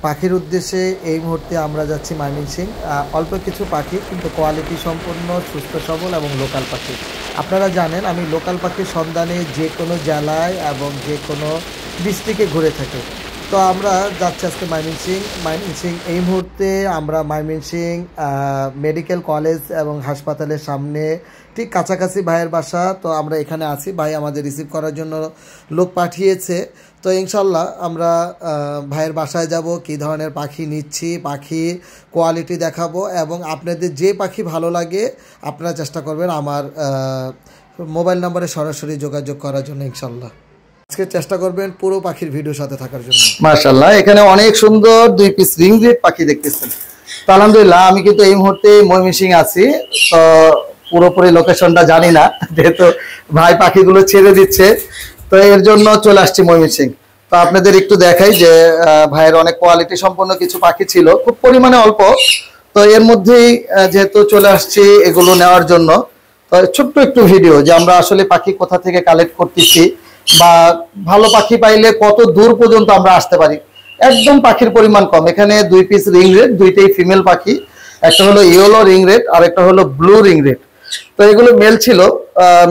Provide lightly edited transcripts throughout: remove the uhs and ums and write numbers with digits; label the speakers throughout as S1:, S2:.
S1: পাখির উদ্দেশ্যে এই মুহূর্তে আমরা যাচ্ছি ময়মনসিংহ। অল্প কিছু পাখি কিন্তু কোয়ালিটি সম্পন্ন, সুস্থ সবল এবং লোকাল পাখি। আপনারা জানেন আমি লোকাল পাখির সন্ধানে যে কোনো জেলায় এবং যে কোনো ডিস্ট্রিক্টে ঘুরে থাকি। তো আমরা যাচ্ছি আজকে ময়মনসিংহ। এই মুহূর্তে আমরা ময়মনসিংহ মেডিকেল কলেজ এবং হাসপাতালের সামনে ঠিক কাছাকাছি ভাইয়ের বাসা। তো আমরা এখানে আছি, ভাই আমাদের রিসিভ করার জন্য লোক পাঠিয়েছে। তো ইনশাল্লাহ আমরা ভাইয়ের বাসায় যাব, কী ধরনের পাখি নিচ্ছি, পাখি কোয়ালিটি দেখাবো এবং আপনাদের যে পাখি ভালো লাগে আপনারা চেষ্টা করবেন আমার মোবাইল নম্বরে সরাসরি যোগাযোগ করার জন্য। ইনশাল্লাহ আজকে চেষ্টা করবেন পুরো পাখির ভিডিওর সাথে থাকার জন্য।
S2: মাশাআল্লাহ, এখানে অনেক সুন্দর 2 পিস রিং রেড পাখি দেখতেছেন। তো আলহামদুলিল্লাহ আমি কিন্তু এই মুহূর্তে ময়মনসিংহ আছি। তো পুরোপুরি লোকেশনটা জানি না, যেহেতু ভাই পাখিগুলো ছেড়ে দিচ্ছে, তো এর জন্য চলে আসছি ময়মনসিংহ। তো আপনাদের একটু দেখাই যে ভাইয়ের অনেক কোয়ালিটি সম্পন্ন কিছু পাখি ছিল, খুব পরিমাণে অল্প। তো এর মধ্যেই যেহেতু চলে আসছি এগুলো নেওয়ার জন্য, তো ছোট্ট একটু ভিডিও যে আমরা আসলে পাখি কোথা থেকে কালেক্ট করতেছি বা ভালো পাখি পাইলে কত দূর পর্যন্ত আমরা আসতে পারি। একদম পাখির পরিমাণ কম। এখানে 2 পিস রিং রেড, দুইটাই ফিমেল পাখি। একটা হলো ইয়েলো রিং রেড আর একটা হলো ব্লু রিং রেড। তো এগুলো মেল ছিল,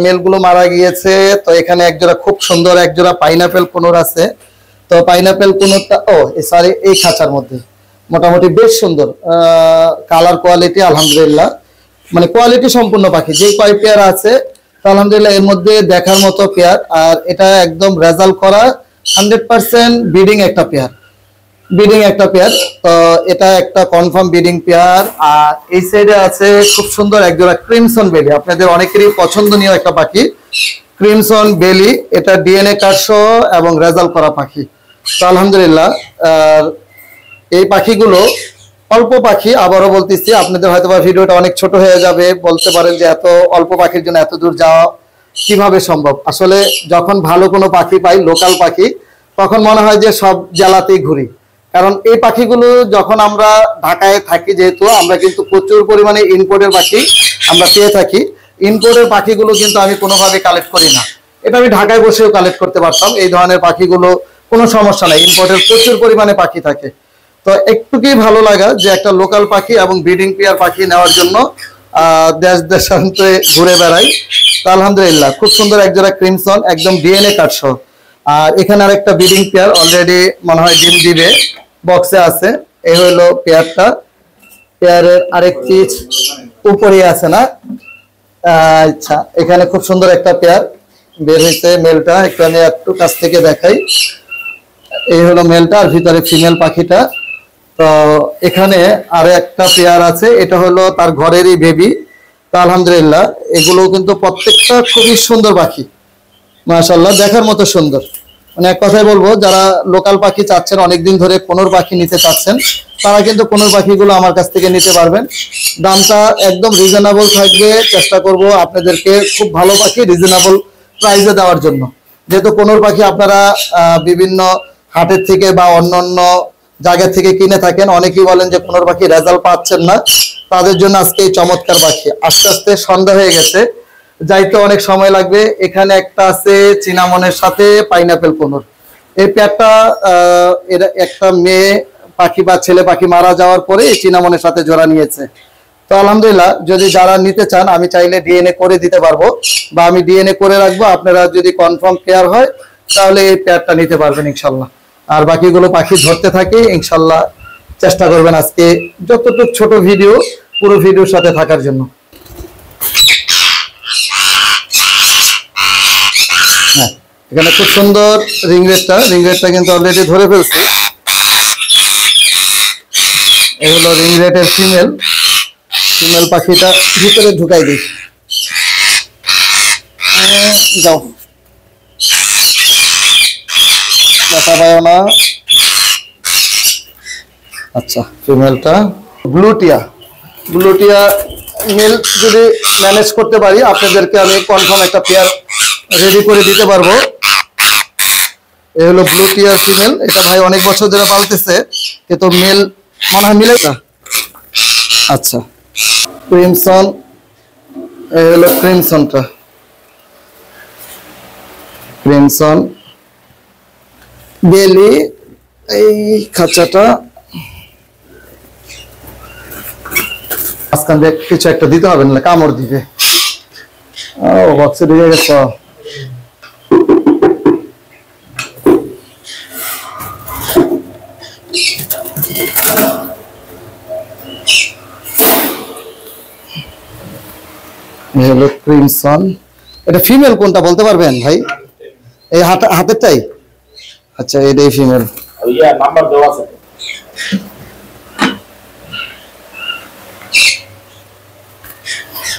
S2: মেলগুলো মারা গিয়েছে। তো এখানে একজোড়া খুব সুন্দর একজোড়া পাইনাপেল কোনোর আছে। তো পাইনাপেল কোনোরটা সরি এই খাঁচার মধ্যে মোটামুটি বেশ সুন্দর কালার কোয়ালিটি, আলহামদুলিল্লাহ মানে কোয়ালিটি সম্পূর্ণ পাখি। যে কয় পেয়ার আছে আলহামদুলিল্লাহ এর মধ্যে দেখার মতো পেয়ার। আর এটা একদম রেজাল্ট করা 100% ব্রিডিং একটা পেয়ার, তো এটা একটা কনফার্ম ব্রিডিং পেয়ার। আর এই সাইডে আছে খুব সুন্দর একজোড়া ক্রিমসন বেলি, আপনাদের অনেকেরই পছন্দনীয় একটা পাখি ক্রিমসন বেলি। এটা ডিএনএ কার্ড সহ এবং রেজাল্ট করা পাখি। তো আলহামদুলিল্লাহ এই পাখিগুলো অল্প পাখি, আবারও বলতেছি আপনাদের হয়তো বা ভিডিওটা অনেক ছোট হয়ে যাবে, বলতে পারেন যে এত অল্প পাখির জন্য এত দূর যাওয়া কিভাবে সম্ভব। আসলে যখন ভালো কোনো পাখি পাই, লোকাল পাখি, তখন মনে হয় যে সব জেলাতেই ঘুরি। কারণ এই পাখিগুলো যখন আমরা ঢাকায় থাকি, যেহেতু আমরা কিন্তু প্রচুর পরিমাণে ইম্পোর্টের পাখি আমরা পেয়ে থাকি। ইম্পোর্টের পাখিগুলো কিন্তু আমি কোনোভাবে কালেক্ট করি না। এটা আমি ঢাকায় বসেও কালেক্ট করতে পারতাম। এই ধরনের পাখিগুলো কোনো সমস্যা নাই, ইম্পোর্টের প্রচুর পরিমাণে পাখি থাকে। তো একটুকুই ভালো লাগা যে একটা লোকাল পাখি এবং ব্রিডিং পেয়ার পাখি নেওয়ার জন্য দেশ দেশান্তে ঘুরে বেড়াই। তো আলহামদুলিল্লাহ খুব সুন্দর একজোড়া ক্রিমসন, একদম ডিএনএ কার্ড সহ। আর এখানে আরেকটা ব্রিডিং পেয়ার অলরেডি মনে হয় ডিম দিবে, বক্সে আছে। এই হলো পেয়ারটা, পেয়ারের আরেক পিস উপরে আছে না। আচ্ছা, এখানে খুব সুন্দর একটা পেয়ার বের হয়েছে, মেলটা একটু আমি একটু কাছ থেকে দেখাই। এই হলো মেলটা আর ভিতরে ফিমেল পাখিটা। তো এখানে আরো একটা পেয়ার আছে, এটা হলো তার ঘরেরই বেবি। তো আলহামদুলিল্লাহ এগুলো কিন্তু প্রত্যেকটা খুবই সুন্দর পাখি, মাশাআল্লাহ দেখার মতো সুন্দর। মানে এক কথায় বলবো, যারা লোকাল পাখি চাচ্ছেন, অনেকদিন ধরে কোনোর পাখি নিতে চাচ্ছেন, তারা কিন্তু কোনোর পাখিগুলো আমার কাছ থেকে নিতে পারবেন। দামটা একদম রিজনেবল থাকবে, চেষ্টা করব আপনাদেরকে খুব ভালো পাখি রিজনেবল প্রাইসে দেওয়ার জন্য। যেহেতু কোনোর পাখি আপনারা বিভিন্ন হাটের থেকে বা অন্যান্য জায়গা থেকে কিনে থাকেন, অনেকেই বলেন যে কোনোর পাখি রেজাল্ট পাচ্ছেন না, তাদের জন্য আজকে এই চমৎকার পাখি। আস্তে আস্তে সন্ধ্যা হয়ে গেছে, যাইতে অনেক সময় লাগবে। এখানে একটা আছে চিনামনের সাথে পাইনাপেল কোনোর। এই পেয়ারটা এর একটা মেয়ে পাখি বা ছেলে পাখি মারা যাওয়ার পরে চিনামনের সাথে জোড়া নিয়েছে। তো আলহামদুলিল্লাহ যদি যারা নিতে চান, আমি চাইলে ডিএনএ করে দিতে পারবো বা আমি ডিএনএ করে রাখবো। আপনারা যদি কনফার্ম পেয়ার হয় তাহলে এই পেয়ারটা নিতে পারবেন ইনশাল্লাহ। আর বাকিগুলো পাখি ধরতে থাকি ইনশাল্লাহ। চেষ্টা করবেন আজকে যতটুকু ছোট ভিডিও, পুরো ভিডিওর সাথে থাকার জন্য। হ্যাঁ, এখানে খুব সুন্দর রিং রেডটা কিন্তু অলরেডি ধরে ফেলছি। এই হলো রিং রেডের ফিমেল পাখিটা, ভিতরে ঢুকাই দিই। যাও, দেখা পায় না। আচ্ছা, ফিমেলটা ব্লুটিয়া মেল যদি ম্যানেজ করতে পারি, আপনাদেরকে আমি কনফার্ম একটা পেয়ার রেডি করে দিতে পারবো। এই হলো ব্লুটিয়া ফিমেল। এটা ভাই অনেক বছর ধরে পালতেছে, কিন্তু মেল মনে হয় মিলে না। আচ্ছা, ক্রিমসন, এই হলো ক্রিমসনটা, ক্রিমসন বেলি। এই খাঁচাটা মাঝখান দিয়ে কিছু একটা দিতে হবে, না কামড় দিবে। ও বক্সে ঢুকে গেছে। হলো ক্রিমসন। এটা ফিমেল কোনটা বলতে পারবেন ভাই? এই হাতেরটাই? আচ্ছা এটাই ফিমেল।
S3: নাম্বার দেওয়া আছে।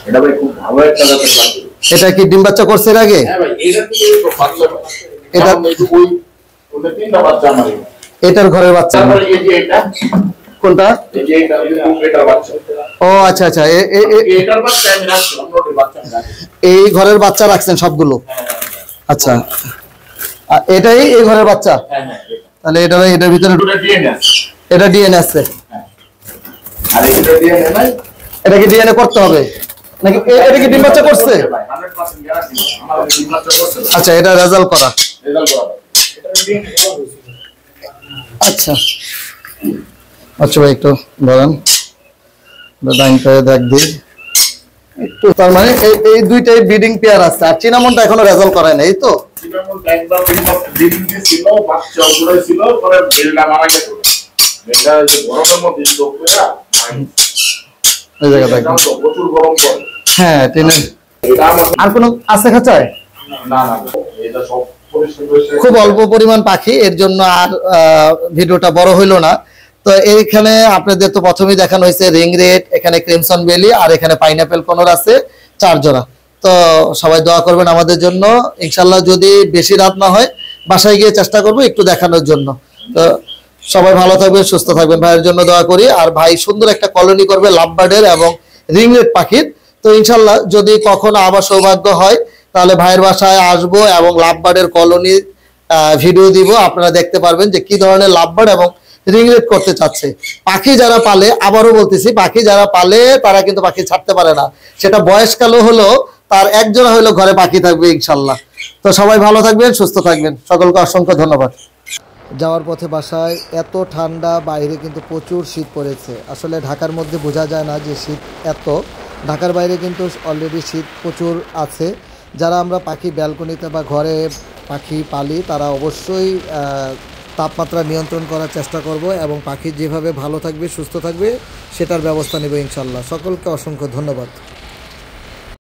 S3: এটা ভাই খুব ভালো একটা জাতের পাখি।
S2: এটা কি ডিম বাচ্চা করছে এর আগে?
S3: হ্যাঁ ভাই, এটা থেকে তো বাচ্চা। এটা ওই তিনটা বাচ্চা আমার।
S2: এটার ঘরের বাচ্চা?
S3: তারপরে এই যে এটা
S2: কোনটা?
S3: এই যে এটার বাচ্চা।
S2: ও আচ্ছা আচ্ছা,
S3: এটার বাচ্চা আমি রাখলাম, ওটার বাচ্চা আমি রাখি।
S2: এই ঘরের বাচ্চা রাখছেন সবগুলো? আচ্ছা, এটাই এই ঘরের বাচ্চা?
S3: হ্যাঁ হ্যাঁ।
S2: তাহলে এটার ভিতরে
S3: দুটো ডিএনএ আছে।
S2: এটা ডিএনএ আছে?
S3: আর এটা ডিএনএ নাই।
S2: এটা কি ডিএনএ করতে হবে নাকি? এটা কি ডিম বাচ্চা করছে?
S3: 100% গ্যারান্টি আমাদের ডিম বাচ্চা করছে।
S2: আচ্ছা, এটা রেজাল্ট করা।
S3: রেজাল্ট করা। এটা ডিএনএ করা হয়েছে।
S2: আচ্ছা আচ্ছা ভাই একটু ধরেন, ডাইনটা দেখ দিই একটু। তার মানে এই দুইটাই ব্রিডিং পেয়ার আছে, আর চিনামনটা এখনো রেজাল্ট করে নাই, এই তো?
S3: চিনামন একবার ডিম ছিল, বাচ্চা উড়ে ছিল, পরে বেলটা মারা গেছে। বেলটা যে গরমের মধ্যে স্টক করে
S2: এই জায়গাটা একদম
S3: প্রচুর গরম পড়ে।
S2: হ্যাঁ টেনে।
S3: এটা আমার
S2: আর কোনো আছে খাঁচায়?
S3: না না, এটা সব পরিষ্কার পরিষ্কার।
S2: খুব অল্প পরিমাণ পাখি, এর জন্য আর ভিডিওটা বড় হইলো না। তো এইখানে আপনাদের তো প্রথমেই দেখানো হয়েছে রিং রেড, এখানে ক্রিমসন বেলি, আর এখানে পাইনাপেল কোনর আছে 4 জোড়া। তো সবাই দোয়া করবেন আমাদের জন্য, ইনশাল্লাহ যদি বেশি রাত না হয় বাসায় গিয়ে চেষ্টা করবো একটু দেখানোর জন্য। তো সবাই ভালো থাকবেন, সুস্থ থাকবেন, ভাইয়ের জন্য দোয়া করি। আর ভাই সুন্দর একটা কলোনি করবে লাভ বার্ডের এবং রিং রেড পাখির। তো ইনশাল্লাহ যদি কখনো আবার সৌভাগ্য হয় তাহলে ভাইয়ের বাসায় আসবো এবং লাভ বার্ডের কলোনি ভিডিও দিব, আপনারা দেখতে পারবেন যে কি ধরনের লাভ বার্ড এবং রিং রেড করতে চাচ্ছে। পাখি যারা পালে, আবারও বলতেছি, পাখি যারা পালে তারা কিন্তু পাখি ছাড়তে পারে না, সেটা বয়সকালও হলো তার একজোড়া হইলো ঘরে পাখি থাকবে ইনশাল্লাহ। তো সবাই ভালো থাকবেন, সুস্থ থাকবেন, সকলকে অসংখ্য ধন্যবাদ। যাওয়ার পথে বাসায় এত ঠান্ডা, বাইরে কিন্তু প্রচুর শীত পড়েছে। আসলে ঢাকার মধ্যে বোঝা যায় না যে শীত এত, ঢাকার বাইরে কিন্তু অলরেডি শীত প্রচুর আছে। যারা আমরা পাখি ব্যালকনিতে বা ঘরে পাখি পালি তারা অবশ্যই তাপমাত্রা নিয়ন্ত্রণ করার চেষ্টা করব এবং পাখি যেভাবে ভালো থাকবে সুস্থ থাকবে সেটার ব্যবস্থা নেব ইনশাল্লাহ। সকলকে অসংখ্য ধন্যবাদ।